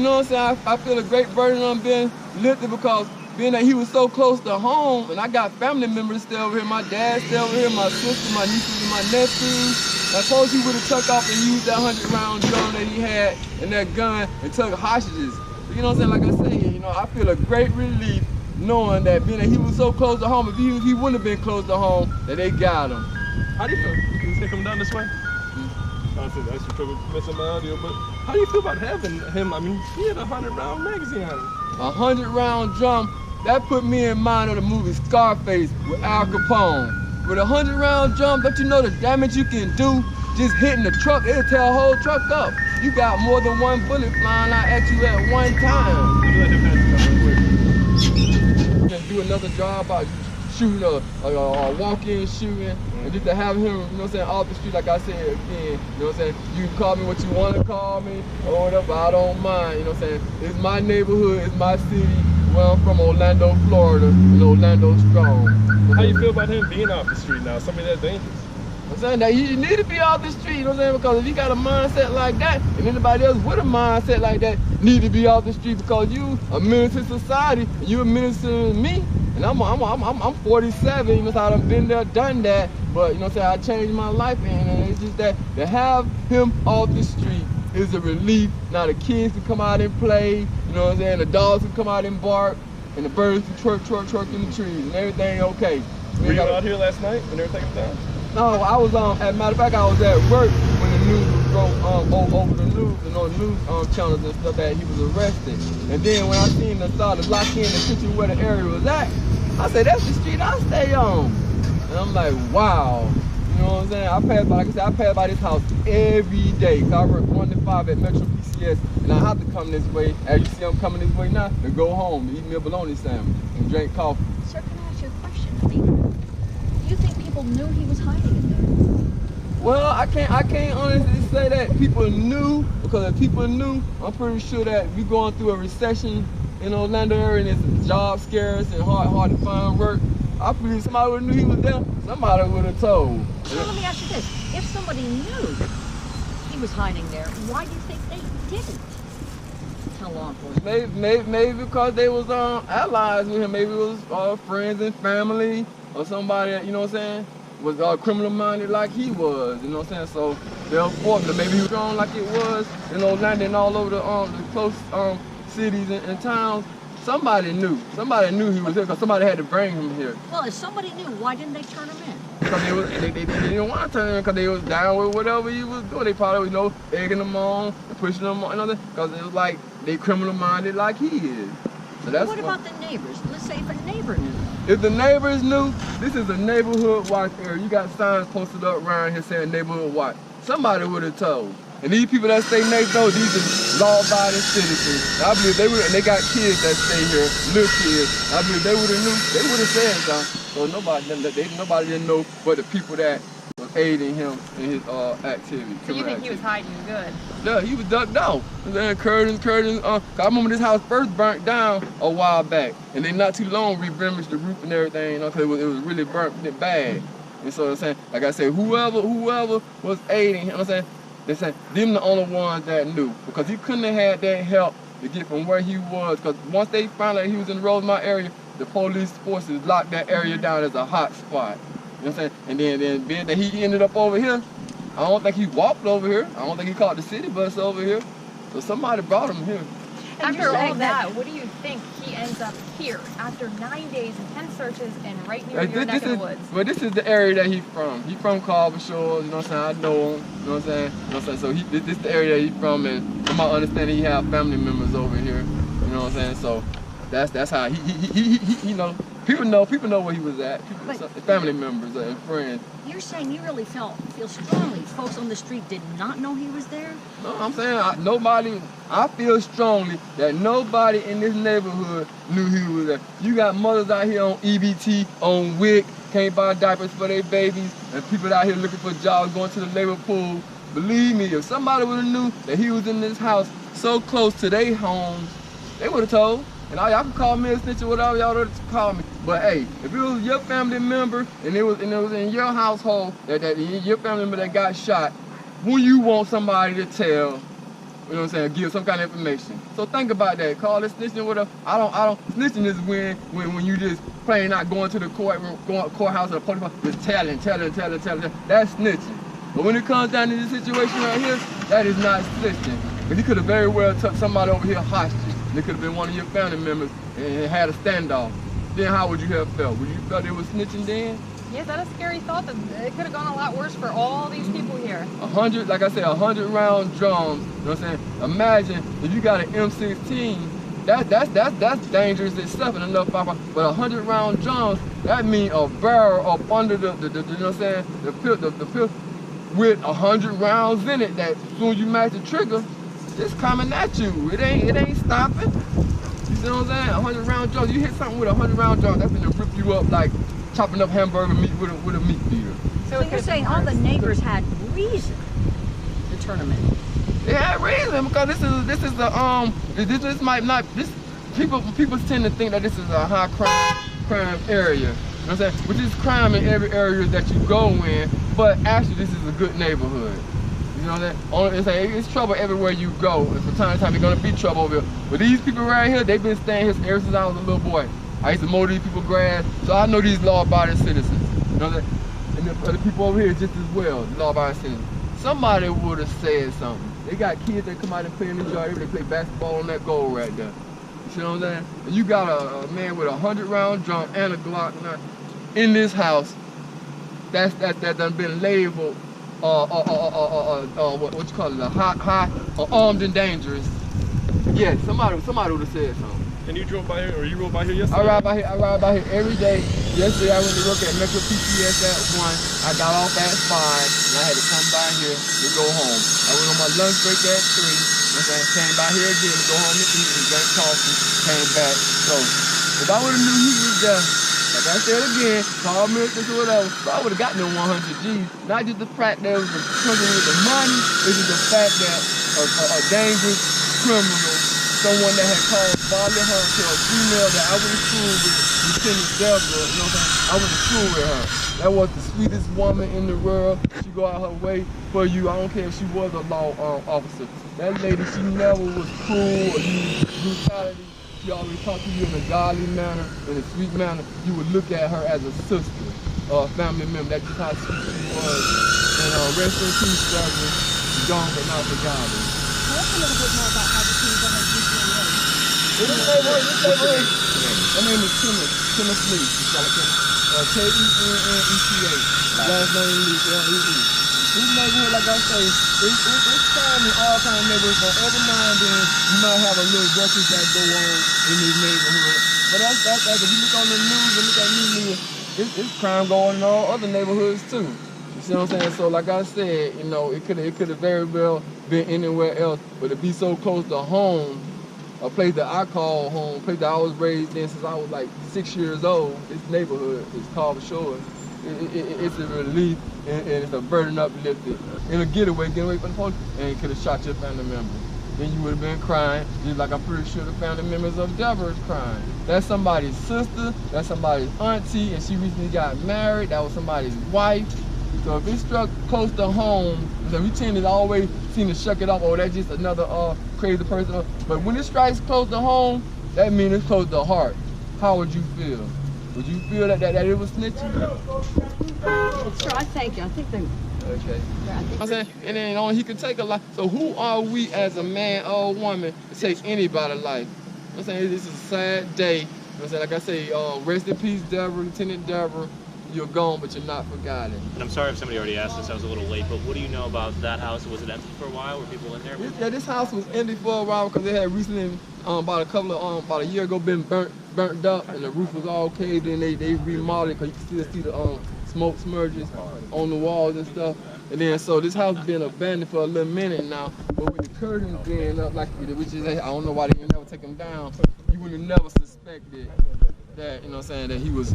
know what I'm saying, I feel a great burden on being lifted because being that he was so close to home, and I got family members still over here. My dad still over here, my sister, my nieces, and my nephews. I suppose he would have took off and used that 100-round drum that he had and that gun and took hostages. You know what I'm saying? Like I say, you know, I feel a great relief knowing that being that he was so close to home, if he wouldn't have been close to home, that they got him. How do you feel? Can you say coming down this way? I said that's trouble messing my audio, but how do you feel about having him? I mean, he had a 100-round magazine on him. A 100-round drum, that put me in mind of the movie Scarface with Al Capone. With a 100-round drum, don't you know the damage you can do just hitting the truck? It'll tear a whole truck up. You got more than one bullet flying out at you at one time. You can do another job about shooting a walk-in shooting, and just to have him, you know what I'm saying, off the street, like I said again, you know what I'm saying, you can call me what you want to call me, or whatever, I don't mind, you know what I'm saying, it's my neighborhood, it's my city, well, I'm from Orlando, Florida, and Orlando strong. How you feel about him being off the street now, something that's dangerous? I'm saying that he need to be off the street, you know what I'm saying, because if he got a mindset like that, and anybody else with a mindset like that need to be off the street because you a menace to society, and you a menace to me. And I'm 47, you know, so I've been there, done that, but you know what I'm saying, I changed my life, and it's just that to have him off the street is a relief. Now the kids can come out and play, you know what I'm saying, the dogs can come out and bark, and the birds can twerk in the trees, and everything okay. Were you out here last night when they were taking him down? No, I was as a matter of fact, I was at work when the news was over the news and on the news channels and stuff that he was arrested. And then when I seen them start to lock in the picture where the area was at, I said, that's the street I stay on. And I'm like, wow. You know what I'm saying? I pass by, like I said, I pass by this house every day. Cause I work 1 to 5 at Metro PCS, and I have to come this way, as you see I'm coming this way now, to go home, to eat me a bologna sandwich and drink coffee. Sir, can I ask you a question? I mean, do you think people knew he was hiding in there? Well, I can't honestly say that people knew, because if people knew, I'm pretty sure that we going through a recession in Orlando area and it's job scarce and hard to find work. I believe somebody would have knew he was there, somebody would have told. So let me ask you this, if somebody knew he was hiding there, why do you think they didn't tell law enforcement? Maybe because they was allies with him, maybe it was friends and family, or somebody that, you know what I'm saying, was criminal minded like he was, you know what I'm saying, so they'll force him. Maybe he was strong like it was in Orlando and all over the close cities and towns. Somebody knew he was here because somebody had to bring him here. Well, if somebody knew, why didn't they turn him in? Because they didn't want to turn him in because they was down with whatever he was doing. They probably, you know, egging him on and pushing him on, you know, because it was like they criminal minded like he is. So that's what about the neighbors? Let's say if a neighbor knew. If the neighbors knew, this is a neighborhood watch area. You got signs posted up around here saying neighborhood watch. Somebody would have told. And these people that stay next door, these are law-abiding citizens. I believe they would, and they got kids that stay here, little kids. I believe they would have knew, they would have said something. So nobody didn't know but the people that was aiding him in his activity. So you think he was hiding good? Yeah, he was ducked out. Curtains. I remember this house first burnt down a while back, and then not too long re-blemished the roof and everything, you know, because it was really burnt bad. And so I'm saying, like I said, whoever was aiding him, I'm saying, they said them the only ones that knew, because he couldn't have had that help to get from where he was. Because once they found out he was in the Rosemont area, the police forces locked that area down as a hot spot. You know what I'm saying? And then being that he ended up over here, I don't think he walked over here. I don't think he caught the city bus over here. So somebody brought him here. After all that, what do you think he ends up here after 9 days and 10 searches and right near your neck of the woods? Well, this is the area that he's from. He's from Carver Shores, you know what I'm saying? I know him, you know what I'm saying? You know what I'm saying? So this is the area that he's from, and from my understanding, he have family members over here, you know what I'm saying? So that's how he you know, people know where he was at. Family members and friends. You're saying you really feel strongly folks on the street did not know he was there? No, I'm saying I feel strongly that nobody in this neighborhood knew he was there. You got mothers out here on EBT, on WIC, can't buy diapers for their babies, and people out here looking for jobs, going to the labor pool. Believe me, if somebody would have knew that he was in this house so close to their homes, they would have told. And y'all can call me a snitch or whatever y'all want to call me. But hey, if it was your family member and it was in your household that your family member that got shot, who you want somebody to tell you know what I'm saying, give some kind of information. So think about that. Call it snitching with a, snitching is when you just plain not going to the courthouse or the police, just telling. That's snitching. But when it comes down to this situation right here, that is not snitching. Because you could have very well took somebody over here hostage. It could have been one of your family members and had a standoff. Then how would you have felt? Would you felt it was snitching then? Yeah, is that a scary thought that it could have gone a lot worse for all these people here? 100, like I said, 100 round drums. You know what I'm saying? Imagine if you got an M16. That's dangerous itself and enough firepower. But 100 round drums, that means a barrel up under the you know what I'm saying, the pistol with 100 rounds in it. That as soon as you match the trigger, it's coming at you. It ain't stopping. You see what I'm saying? 100 round drums. You hit something with 100 round drums, that's gonna rip you up like chopping up hamburger meat with a meat beater. So you're saying all the neighbors had reason to turn them in? They had reason because this might not, people tend to think that this is a high crime area. You know what I'm saying? Which is crime in every area that you go in, but actually this is a good neighborhood. You know what I'm saying? It's trouble everywhere you go, and from time to time there's gonna be trouble over here. But these people right here, they've been staying here ever since I was a little boy. I used to mow these people grass, so I know these law-abiding citizens. You know what I'm saying? And the other people over here just as well, law-abiding citizens. Somebody would have said something. They got kids that come out and play in the yard, they play basketball on that goal right there. You see what I'm saying? And you got a man with a 100 round drum and a Glock in this house that done been labeled what you call it, a high armed and dangerous. Yeah, somebody would have said something. And you drove by here, or you rode by here yesterday? I ride by here every day. Yesterday I went to work at Metro PCS at 1. I got off at 5, and I had to come by here to go home. I went on my lunch break at 3, and came by here again to go home to eat and drink coffee, came back. So, if I would have knew he was there, like I said again, call Milton or whatever, so I would have gotten them 100 G's. Not just the fact that it was something with the money, it's just the fact that a dangerous criminal, someone that had caused bodily harm to a female that I went to school with, Lieutenant Deborah, you know what I'm saying? I went to school with her. That was the sweetest woman in the world. She go out her way for you. I don't care if she was a law officer. That lady, she never was cruel or used brutality. She always talked to you in a godly manner, in a sweet manner. You would look at her as a sister or a family member. That's just how sweet she was. And rest in peace, Deborah. Gone but not forgotten. Tell us a little bit more about how the team's on the neighborhood. This neighborhood. My name is Kenneth Lee. K-E-N-N-E-T-A. Last name Lee, L-E-E. This neighborhood, like I say, it's crime in all kinds of neighborhoods, but every now and then you might have a little ruckus that go on in this neighborhood. But that's if you look on the news and look at me, it's crime going in all other neighborhoods too. You see what I'm saying? So like I said, you know, it could have very well been anywhere else, but to be so close to home, a place that I call home, a place that I was raised in since I was like 6 years old, this neighborhood is called Shores. It's a relief and it's a burden uplifted. In a getaway from the police, and it could have shot your family member. Then you would have been crying, just like I'm pretty sure the family members of Deborah is crying. That's somebody's sister, that's somebody's auntie, and she recently got married, that was somebody's wife. So if it struck close to home, so we tend to always seem to shuck it off, oh, that's just another crazy person. But when it strikes close to home, that means it's close to the heart. How would you feel? Would you feel that it was snitching? Sure, I think they. Okay. Yeah, I think I'm saying, and then only he could take a life. So who are we as a man or a woman to take anybody's life? I'm saying this is a sad day. I'm saying, like I say, rest in peace, Deborah, Lieutenant Deborah. You're gone, but you're not forgotten. And I'm sorry if somebody already asked this, I was a little late, but what do you know about that house? Was it empty for a while? Were people in there? Yeah, this house was empty for a while because it had recently, about a year ago, been burnt up, and the roof was all caved in. They remodeled it because you can still see the smoke smudges on the walls and stuff. And then so this house has been abandoned for a little minute now, but with the curtains being up like which is, I don't know why they didn't never take them down. You would have never suspected that, you know what I'm saying, that he was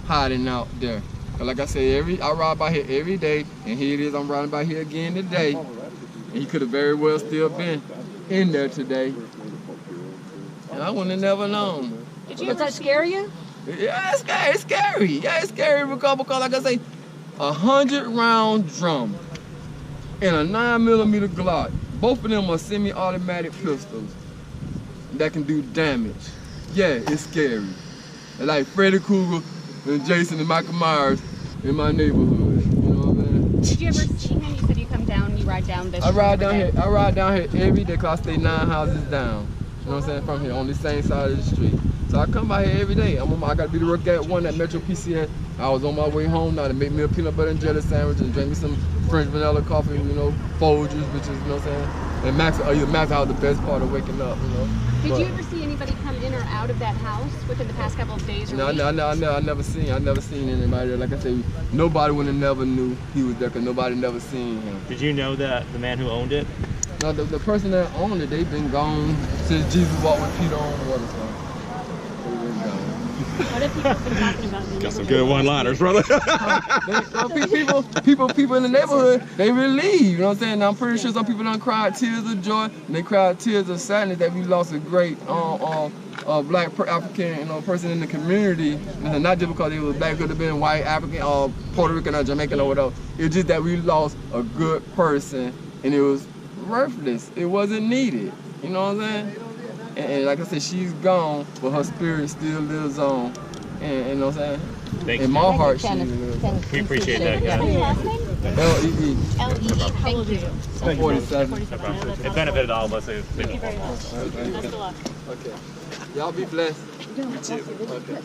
hiding out there. But like I said, I ride by here every day, and here it is, I'm riding by here again today. And he could have very well still been in there today. And I wouldn't have never known. Does that scare you? Yeah, it's scary. Yeah, it's scary because like I say, 100 round drum and a 9mm Glock. Both of them are semi-automatic pistols that can do damage. Yeah, it's scary. Like Freddy Krueger and Jason and Michael Myers in my neighborhood. You know what I'm saying? Did you ever see him? You said you come down, you ride down this I ride every down day. here. I ride down here every day because I stay 9 houses down. You know what I'm saying? From here on the same side of the street. So I come by here every day. I got to be to work at 1 at Metro PCS. I was on my way home now to make me a peanut butter and jelly sandwich and drink me some French vanilla coffee, you know, Folgers, which is, you know what I'm saying? And max out the best part of waking up, you know. Did you ever see anybody come in or out of that house within the past couple of days or No, weeks? I never seen anybody there. Like I said, nobody would have never knew he was there because nobody never seen him. Did you know the man who owned it? No, the person that owned it, they've been gone since Jesus walked with Peter on the water. So they've been gone. What have people been talking about in the Got some neighborhood? good one-liners, brother. People in the neighborhood, they relieved, you know what I'm saying? Now, I'm pretty sure some people done cried tears of joy, and they cried tears of sadness that we lost a great black African, you know, person in the community. And not just because they was black, could have been white, African, or Puerto Rican, or Jamaican, or whatever. It's just that we lost a good person, and it was worthless. It wasn't needed, you know what I'm saying? And like I said, she's gone, but her spirit still lives on. And you know what I'm saying? Thank In you. my heart, she lives. We appreciate that, What's guys. your last name? L-E-E. L-E-E. Thank you. I'm 47. No problem. It benefited all of us. Thank you very much. Best of luck. Okay. Y'all be blessed. You don't have to. Okay.